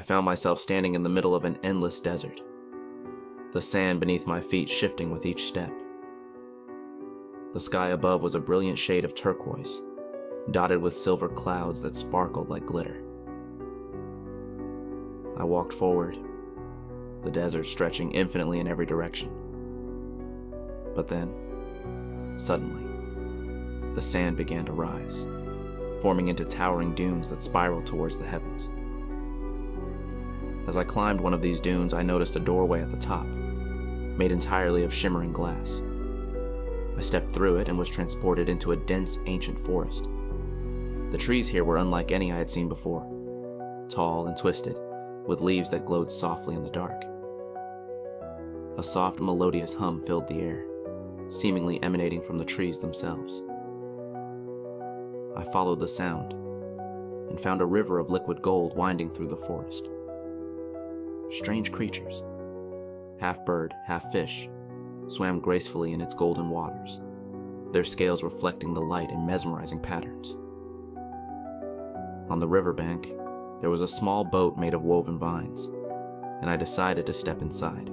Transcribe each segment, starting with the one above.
found myself standing in the middle of an endless desert, the sand beneath my feet shifting with each step. The sky above was a brilliant shade of turquoise, dotted with silver clouds that sparkled like glitter. I walked forward, the desert stretching infinitely in every direction. But then, suddenly, the sand began to rise, forming into towering dunes that spiraled towards the heavens. As I climbed one of these dunes, I noticed a doorway at the top, made entirely of shimmering glass. I stepped through it and was transported into a dense, ancient forest. The trees here were unlike any I had seen before, tall and twisted, with leaves that glowed softly in the dark. A soft, melodious hum filled the air, seemingly emanating from the trees themselves. I followed the sound and found a river of liquid gold winding through the forest. Strange creatures, half bird, half fish, swam gracefully in its golden waters, their scales reflecting the light in mesmerizing patterns. On the riverbank, there was a small boat made of woven vines, and I decided to step inside.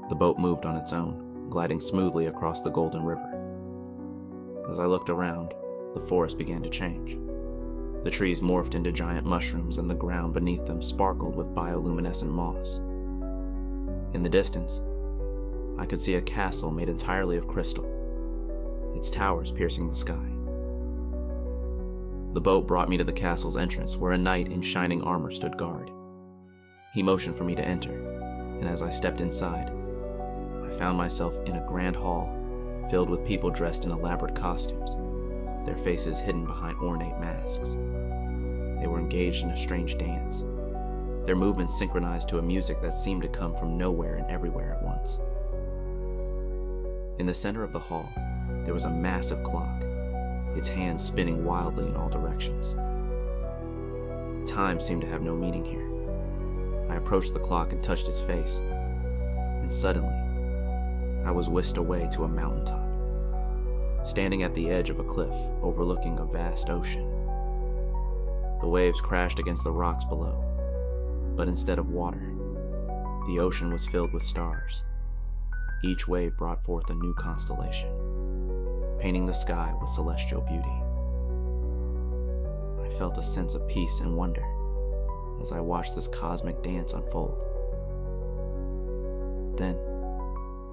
The boat moved on its own, gliding smoothly across the golden river. As I looked around, the forest began to change. The trees morphed into giant mushrooms, and the ground beneath them sparkled with bioluminescent moss. In the distance, I could see a castle made entirely of crystal, its towers piercing the sky. The boat brought me to the castle's entrance, where a knight in shining armor stood guard. He motioned for me to enter, and as I stepped inside, I found myself in a grand hall filled with people dressed in elaborate costumes, their faces hidden behind ornate masks. They were engaged in a strange dance, their movements synchronized to a music that seemed to come from nowhere and everywhere at once. In the center of the hall, there was a massive clock, its hands spinning wildly in all directions. Time seemed to have no meaning here. I approached the clock and touched its face, and suddenly, I was whisked away to a mountaintop, standing at the edge of a cliff overlooking a vast ocean. The waves crashed against the rocks below, but instead of water, the ocean was filled with stars. Each wave brought forth a new constellation, painting the sky with celestial beauty. I felt a sense of peace and wonder as I watched this cosmic dance unfold. Then,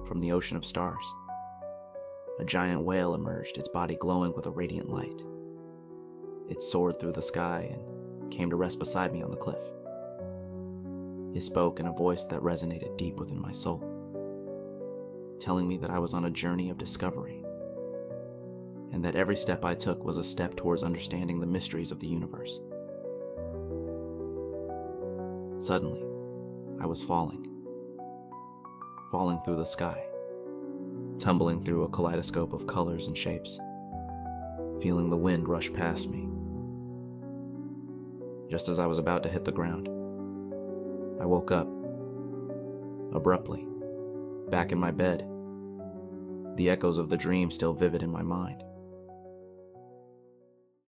from the ocean of stars, a giant whale emerged, its body glowing with a radiant light. It soared through the sky and came to rest beside me on the cliff. It spoke in a voice that resonated deep within my soul, telling me that I was on a journey of discovery, and that every step I took was a step towards understanding the mysteries of the universe. Suddenly, I was falling through the sky, tumbling through a kaleidoscope of colors and shapes, feeling the wind rush past me. Just as I was about to hit the ground, I woke up, abruptly, back in my bed, the echoes of the dream still vivid in my mind.